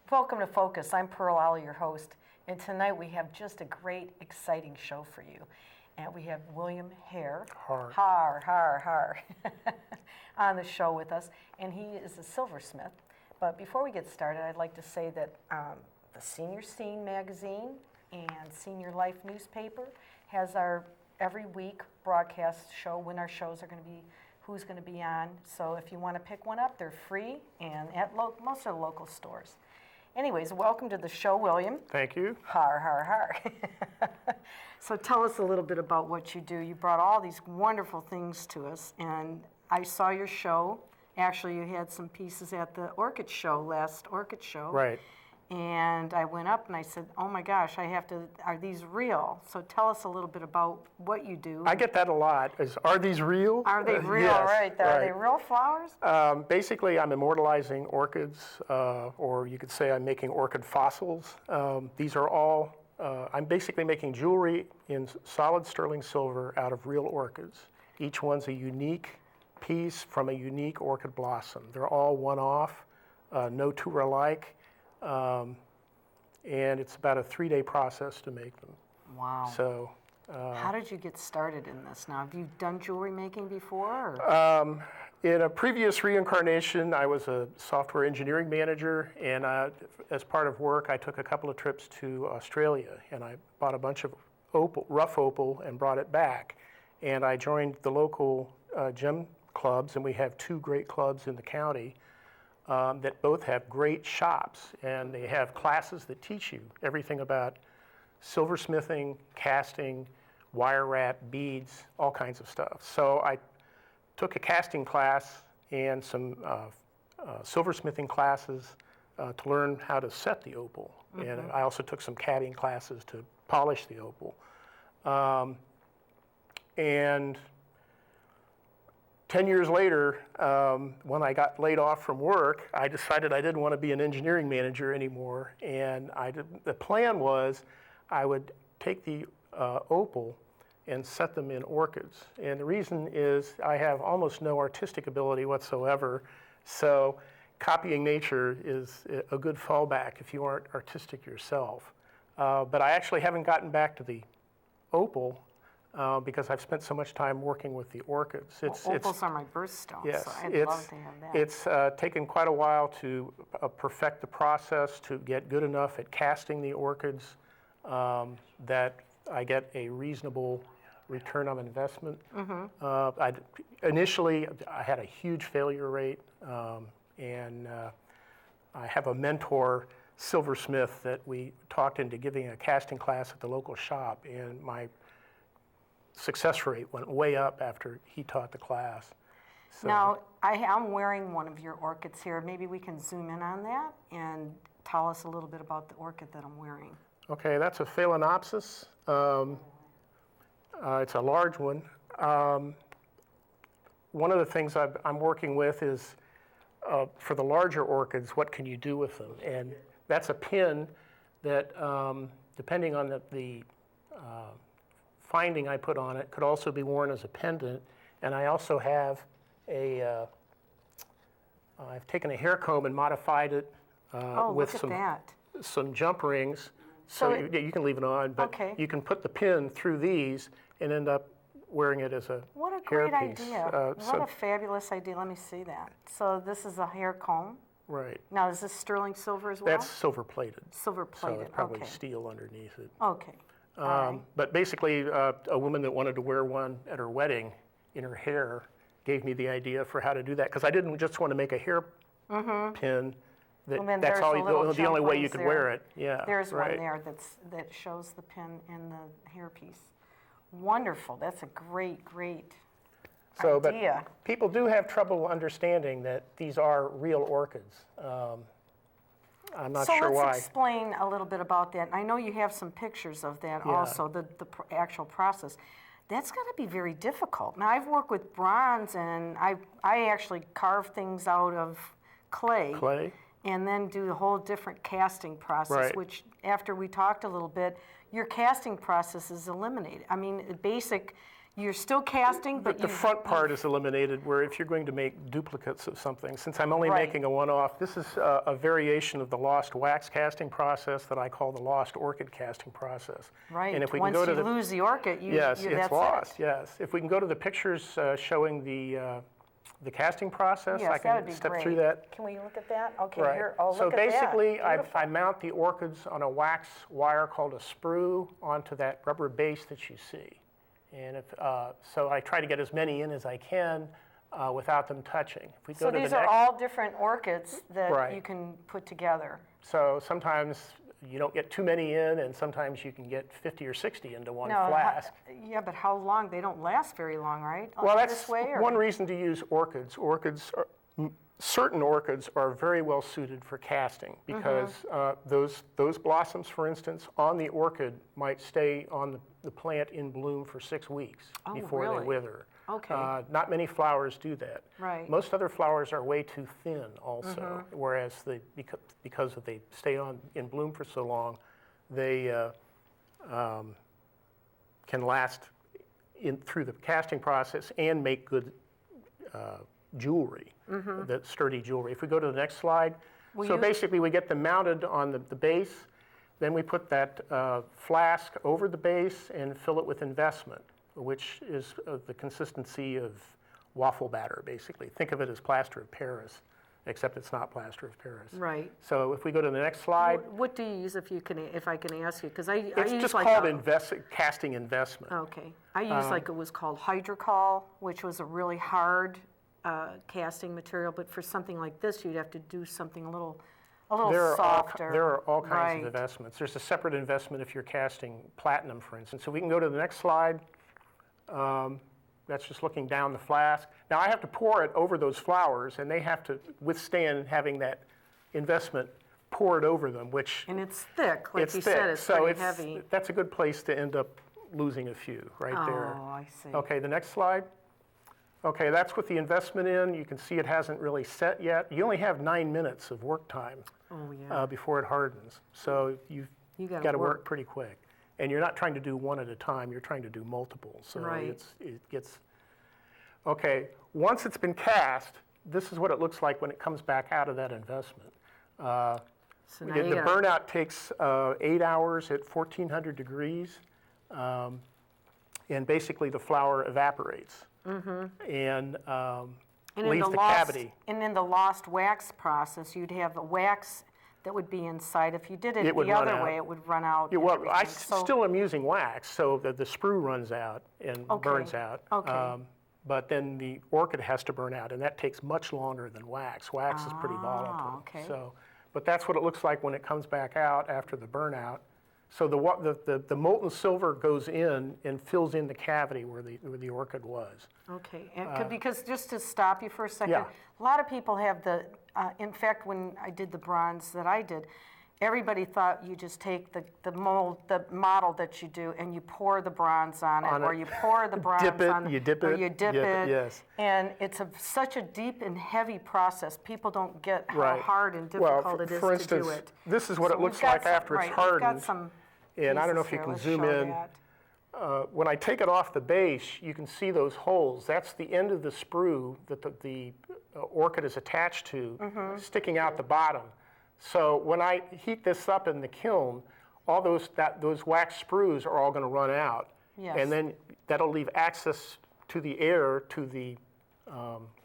Welcome to Focus. I'm Pearl Ollie, your host, and tonight we have just a great, exciting show for you. And we have William Harr, Harr, on the show with us, and he is a silversmith. But before we get started, I'd like to say that the Senior Scene magazine and Senior Life newspaper has our every week broadcast show when our shows are going to be, who's going to be on. So if you want to pick one up, they're free and at most of the local stores. Anyways, welcome to the show, William. Thank you. Har. So tell us a little bit about what you do. You brought all these wonderful things to us, and I saw your show. Actually, you had some pieces at the orchid show, last orchid show. Right. And I went up and I said, oh my gosh, are these real? So tell us a little bit about what you do. I get that a lot. Are these real? Are they real? Yes, Right. Are they real flowers? Basically, I'm immortalizing orchids, or you could say I'm making orchid fossils. These are all, I'm basically making jewelry in solid sterling silver out of real orchids. Each one's a unique piece from a unique orchid blossom. They're all one-off, no two are alike. And it's about a 3-day process to make them. Wow. So, how did you get started in this? Now, have you done jewelry making before? Or? In a previous reincarnation, I was a software engineering manager, and as part of work, I took a couple of trips to Australia, and I bought a bunch of rough opal and brought it back. And I joined the local gem clubs, and we have 2 great clubs in the county. That both have great shops, and they have classes that teach you everything about silversmithing, casting, wire wrap, beads, all kinds of stuff. So I took a casting class and some silversmithing classes to learn how to set the opal. Mm-hmm. And I also took some cadding classes to polish the opal. And 10 years later, when I got laid off from work, I decided I didn't want to be an engineering manager anymore. And the plan was I would take the opal and set them in orchids. And the reason is I have almost no artistic ability whatsoever. So copying nature is a good fallback if you aren't artistic yourself. But I actually haven't gotten back to the opal because I've spent so much time working with the orchids. Opals are my birthstones, yes, so I'd love to have that. It's taken quite a while to perfect the process, to get good enough at casting the orchids that I get a reasonable return on investment. Mm-hmm. Initially, I had a huge failure rate, and I have a mentor, silversmith, that we talked into giving a casting class at the local shop, and my success rate went way up after he taught the class. So. Now, I'm wearing one of your orchids here. Maybe we can zoom in on that and tell us a little bit about the orchid that I'm wearing. Okay, that's a Phalaenopsis. It's a large one. One of the things I'm working with is, for the larger orchids, what can you do with them? And that's a pin that, depending on the finding I put on it, could also be worn as a pendant. And I also have I've taken a hair comb and modified it with some jump rings. So you can leave it on, but you can put the pin through these and end up wearing it as a hairpiece. What a great idea. What a fabulous idea. Let me see that. So this is a hair comb. Right. Now, is this sterling silver as well? That's silver plated. Silver plated, so it's probably steel underneath it. Okay. Right. But basically, a woman that wanted to wear one at her wedding in her hair gave me the idea for how to do that, because I didn't just want to make a hair pin. That's the only way you could wear it. Yeah. There's one there that shows the pin in the hairpiece. Wonderful. That's a great idea. But people do have trouble understanding that these are real orchids. I'm not sure why. So let's explain a little bit about that. I know you have some pictures of that also, the actual process. That's got to be very difficult. Now, I've worked with bronze, and I actually carve things out of clay. And then do the whole different casting process, which after we talked a little bit, your casting process is eliminated. I mean, basic You're still casting, but The front part is eliminated, where if you're going to make duplicates of something, since I'm only Right. making a one-off, this is a variation of the lost wax casting process that I call the lost orchid casting process. right. And if we can Once go to you lose the orchid, yes, that's it's lost, it. yes. If we can go to the pictures showing the casting process, Yes, I that would can be step great. through that. Can we look at that? Okay, Right. here, oh, So look at that. basically, Beautiful. I mount the orchids on a wax wire called a sprue onto that rubber base that you see. And so I try to get as many in as I can without them touching. If we go So to these the are next, all different orchids that Right. you can put together. so sometimes you don't get too many in, and sometimes you can get 50 or 60 into one No, flask. yeah, but how long? They don't last very long, right? Well, This that's way, or? one reason to use orchids. Certain orchids are very well suited for casting because those blossoms, for instance, on the orchid might stay on the plant in bloom for 6 weeks Oh, before really? they wither. Okay. Not many flowers do that. Right. Most other flowers are way too thin also, whereas because they stay in bloom for so long, they can last through the casting process and make good jewelry, the sturdy jewelry. If we go to the next slide, basically we get them mounted on the base, then we put that flask over the base and fill it with investment, which is the consistency of waffle batter, basically. Think of it as plaster of Paris, except it's not plaster of Paris. Right. So if we go to the next slide, What do you use, if I can ask you? Because I it's use just like called casting investment. Okay. I use like it was called hydrocol, which was a really hard casting material, but for something like this, you'd have to do something a little softer. There are all kinds Right. of investments. There's a separate investment if you're casting platinum, for instance. So we can go to the next slide. That's just looking down the flask. Now I have to pour it over those flowers, and they have to withstand having that investment poured over them, which And it's thick, like it's you thick. said, it's So pretty heavy. that's a good place to end up losing a few right there. Oh, I see. Okay, the next slide. Okay, that's with the investment in. You can see it hasn't really set yet. You only have 9 minutes of work time Oh, yeah. before it hardens. So you've You got gotta to work work. pretty quick. And you're not trying to do one at a time, you're trying to do multiple. So Right. it gets, okay, once it's been cast, this is what it looks like when it comes back out of that investment. So now The you gotta- burnout takes 8 hours at 1400 degrees, and basically the flower evaporates. And And leaves the cavity. And in the lost wax process, you'd have a wax that would be inside. If you did it It would the run other out. way, it would run out. Yeah, and well, I everything. So- still am using wax, so the sprue runs out and Okay, burns out. okay. But then the orchid has to burn out, and that takes much longer than wax. Wax is pretty volatile. okay. So, but that's what it looks like when it comes back out after the burnout. So the molten silver goes in and fills in the cavity where the orchid was. Okay, and because just to stop you for a second, Yeah. a lot of people have in fact, when I did the bronze that I did, everybody thought you just take the model that you do, and you pour the bronze on it, or you pour the bronze Dip it, on you dip or it, you dip dip it. it, yes. And it's such a deep and heavy process. People don't get how Right. hard and Well, difficult it is for to instance, do it. this is what So it looks we've got like some- after it's right, we've got hardened. some And I don't know pieces if you here. can Let's zoom show in. that. When I take it off the base, you can see those holes. That's the end of the sprue that the orchid is attached to, sticking out the bottom. So when I heat this up in the kiln, all those wax sprues are all going to run out. Yes. And then that'll leave access to the air to the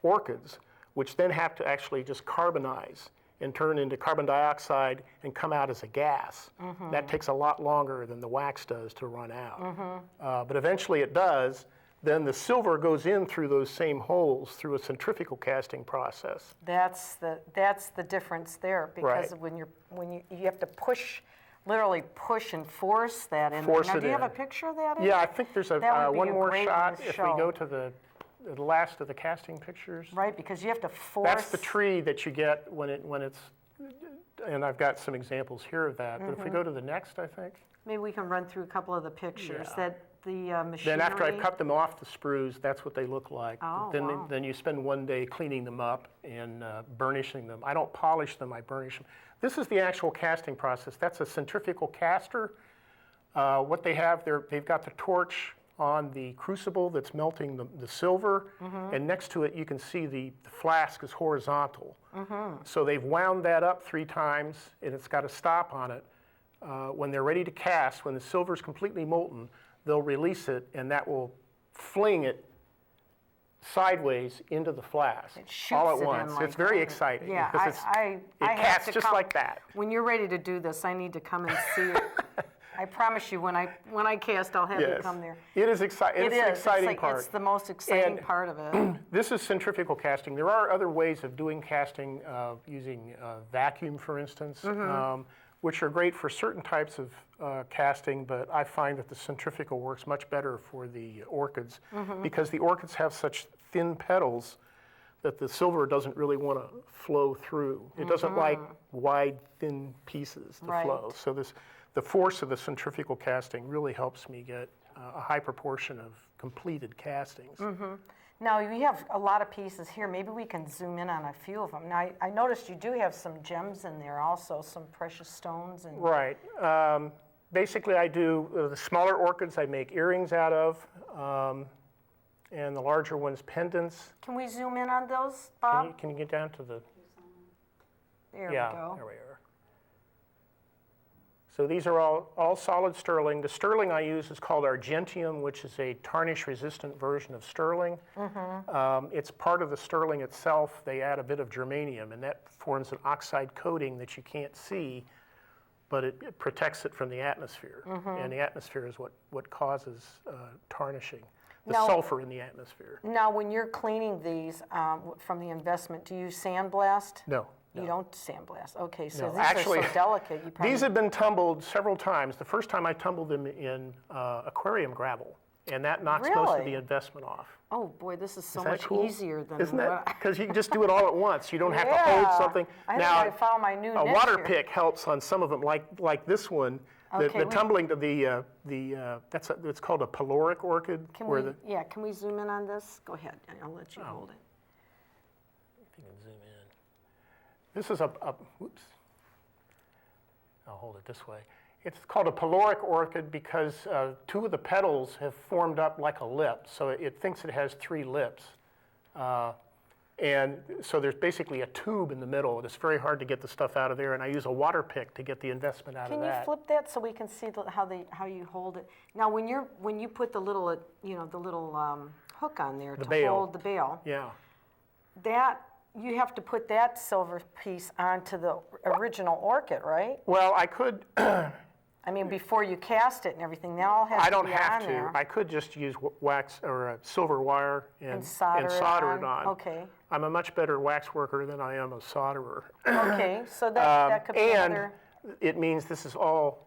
orchids, which then have to actually just carbonize and turn into carbon dioxide and come out as a gas. That takes a lot longer than the wax does to run out. But eventually it does. Then the silver goes in through those same holes through a centrifugal casting process. That's the difference there, because Right. when you have to literally push and force that in. Force Now, it do you have a in. picture of that? Yeah, I think there's That would be one a more great shot one to if we show. go to the last of the casting pictures. Right, because you have to force. That's the tree that you get when it's, and I've got some examples here of that. But if we go to the next, I think. Maybe we can run through a couple of the pictures Yeah. that the machinery. Then after I've cut them off the sprues, that's what they look like. Oh, then, wow. then you spend one day cleaning them up and burnishing them. I don't polish them, I burnish them. This is the actual casting process. That's a centrifugal caster. What they have, they've got the torch on the crucible that's melting the silver, and next to it you can see the flask is horizontal. So they've wound that up 3 times, and it's got a stop on it. When they're ready to cast, when the silver's completely molten, they'll release it, and that will fling it sideways into the flask all at once. It's very exciting. Yeah, because it casts just like that. When you're ready to do this, I need to come and see it. I promise you, when I cast, I'll have you come there. It is exciting. It's an exciting part. It's the most exciting part of it. This is centrifugal casting. There are other ways of doing casting using vacuum, for instance, which are great for certain types of casting, but I find that the centrifugal works much better for the orchids because the orchids have such thin petals that the silver doesn't really want to flow through. It doesn't like wide, thin pieces to flow. So the force of the centrifugal casting really helps me get a high proportion of completed castings. Now, you have a lot of pieces here. Maybe we can zoom in on a few of them. Now, I noticed you do have some gems in there also, some precious stones. Right. Basically, I do the smaller orchids I make earrings out of, and the larger ones pendants. Can we zoom in on those, Bob? Can you get down to the... There we go. There we are. So these are all solid sterling. The sterling I use is called argentium, which is a tarnish-resistant version of sterling. It's part of the sterling itself. They add a bit of germanium, and that forms an oxide coating that you can't see, but it protects it from the atmosphere. And the atmosphere is what causes tarnishing, the sulfur in the atmosphere. Now, when you're cleaning these from the investment, do you sandblast? No. You don't sandblast. Okay, so No, these actually, are so delicate. You probably... These have been tumbled several times. The first time I tumbled them in aquarium gravel, and that knocks most of the investment off. Oh boy, this is so Isn't much that cool? easier than Isn't that? Because you can just do it all at once. You don't have to hold something. I think I found my new a niche water here. pick helps on some of them, like this one. The tumbling to it's called a pyloric orchid. Can we zoom in on this? Go ahead. I'll let you hold it. If you can zoom in. This is whoops. I'll hold it this way. It's called a pyloric orchid because 2 of the petals have formed up like a lip, so it thinks it has 3 lips. And so there's basically a tube in the middle. It's very hard to get the stuff out of there, and I use a water pick to get the investment out of that. Can you flip that so we can see how you hold it? Now, when you put the little hook on there to hold the bail, you have to put that silver piece onto the original orchid, right? Well, I could. I mean, before you cast it and everything, that all has to be on there. I don't have to. I could just use wax or silver wire and solder it on. Okay. I'm a much better wax worker than I am a solderer. Okay, so that could be another... And it means this is all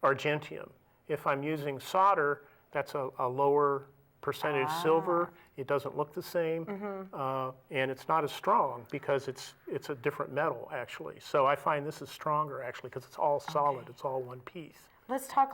argentium. If I'm using solder, that's a lower percentage silver. It doesn't look the same, and it's not as strong because it's a different metal, actually. So I find this is stronger, actually, because it's all solid. It's all one piece. Let's talk a